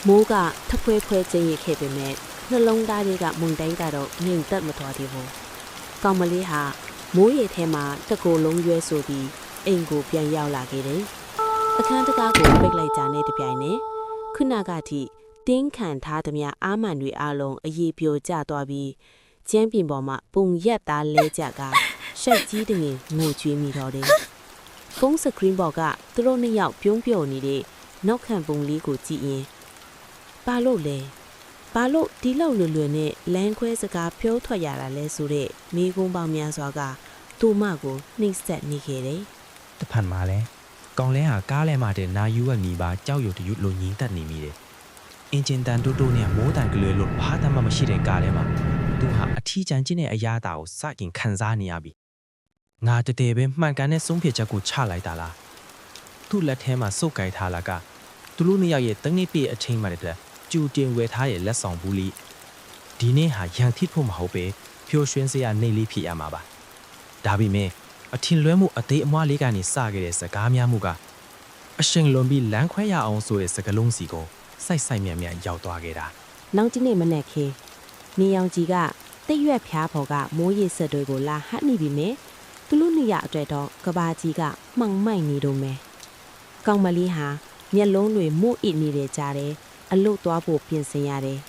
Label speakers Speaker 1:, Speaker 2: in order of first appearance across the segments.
Speaker 1: မိုးကထဖွဲဖွဲကျင်းရခဲ့ပေမဲ့နှလုံးသားတွေကမုန်တိုင်းကတော့ငြိမ်သက်မသွားသေးဘူး။ကောင်မလေးဟာမိုးရေထဲမှာတကိုယ်လုံးရွဲဆိုပြီးအိမ်ကိုပြန်ရောက်လာခဲ့တယ်။အခန်းတကားကိုပိတ်လိုက်ကြတဲ့တပြိုင်နက်ခုနကထိတင်းခံထားသမျှအာမန်တွေအလုံးအရေးပြိုကျသွားပြီးကျင်းပြင်ပေါ်မှာပုံရက်သားလဲကြကရှက်ကြီးတငင်ငိုကြွေးမိတော့တယ်။ဖုန်းစကရင်ပေါ်ကသူတို့နှစ်ယောက်ပြုံးပြုံနေတဲ့နောက်ခံပုံလေးကိုကြည့်ရင်ဘာလို့လဲဘာလို့ဒီလောက်လွယ်လွယ်နဲ့လမ်းခွဲစကားပြောထွက်ရတာလဲဆိုတဲ့မိကုန်းပေါင်းများစွာကသူမကိုနှိမ့်ဆက်နေခဲ့တယ်
Speaker 2: တဖန်မှာလဲကောင်လဲဟာကားလဲမှတဲ့နာယူဝက်မိပါကြောက်ရွံ့တရွလိုညင်းတက်နေမိတယ်အင်ဂျင်တန်တိုးတိုးနဲ့မိုးတန်ကလေးလိုဘာတမှမရှိတဲ့ကားထဲမှာသူဟာအထီးကျန်ချင်းတဲ့အရာတာကိုစတင်ခံစားနေရပြီငါတတဲပဲမှန်ကန်တဲ့ဆုံးဖြတ်ချက်ကိုချလိုက်တာလားသူ့လက်ထဲမှာစုပ်ကိုင်ထားလာကသူတို့နှစ်ယောက်ရဲ့တငိပ်ပြည့်အချိန်မှတဲ့ကျူတင်ဝယ်ထားရဲ့လက်ဆောင်ဘူးလေးဒီနေ့ဟာရန်ထိဖို့မဟုတ်ပဲဖြိုးရွှင်စရာနေလေးဖြစ်ရမှာပါဒါပေမဲ့အထင်လွဲမှုအသေးအမွှားလေးကနေစခဲ့တဲ့စကားများမှုကအရှင်လွန်ပြီးလမ်းခွဲရအောင်ဆိုတဲ့စကားလုံးစီကိုစိုက်မြန်မြန်ရောက်သွားခဲ့တာ
Speaker 1: နောက်ဒီနေ့မနေ့ခေနေရောင်ကြီးကတိတ်ရွက်ဖျားပေါ်ကမိုးရေစက်တွေကိုလာဟတ်နေပြီမယ်သူတို့နှစ်ရအတွက်တော့ကဘာကြီးကမှောင်မိုက်နေတော့မယ်ကောင်မလေးဟာမျက်လုံးတွေမို့အစ်နေတဲ့ကြားတယ်အလုတ်သွားဖို့ပြင်ဆင်ရတယ်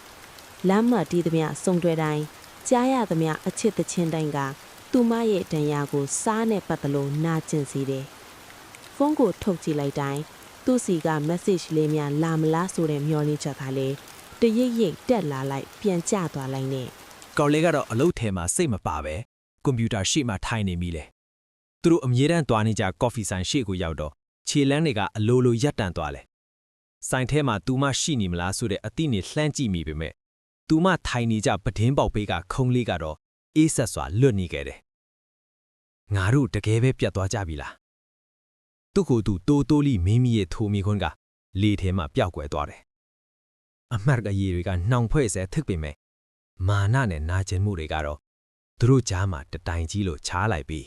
Speaker 1: လမ်းမတီးသမျှစုံတွဲတိုင်းကြားရသမျှအချစ်တချင်းတိုင်းကသူမရဲ့တန်ရာကိုစားနဲ့ပတ်သလိုနာကျင်စေတယ်ဖုန်းကိုထုတ်ကြည့်လိုက်တိုင်းသူ့စီက message လေးများလာမလားဆိုတဲ့မျှော်လင့်ချက်ကလည်းတရိပ်ရိပ်တက်လာလိုက်ပြန်ကျသွားလိုက်နဲ့
Speaker 3: ကောင်လေးကတော့အလုပ်ထဲမှာစိတ်မပါပဲကွန်ပျူတာရှေ့မှာထိုင်နေမိလေသူတို့အမြဲတမ်းသွားနေကြကော်ဖီဆိုင်ရှေ့ကိုရောက်တော့ခြေလန်းတွေကအလိုလိုရပ်တန့်သွားလေဆိုင်ထဲမှာသူမရှိနေမလားဆိုတဲ့အသည့်နေလှမ်းကြည့်မိပေမဲ့သူမထိုင်နေကြပဒင်းပေါက်ဘေးကခုံးလေးကတော့အေးဆက်စွာလွတ်နေခဲ့တယ်ငါတို့တကယ်ပဲပြတ်သွားကြပြီလားသူ့ကိုယ်သူတိုးတိုးလီမင်းမီရဲ့ထိုးမိခွန်းကလေထဲမှာပျောက်ကွယ်သွားတယ်အမှတ်ကရေတွေကနှောင်ဖွဲ့ဆဲthứcပေမဲ့မာနနဲ့နာကျင်မှုတွေကတော့သူတို့ကြားမှာတတိုင်ကြီးလို့ချားလိုက်ပြီ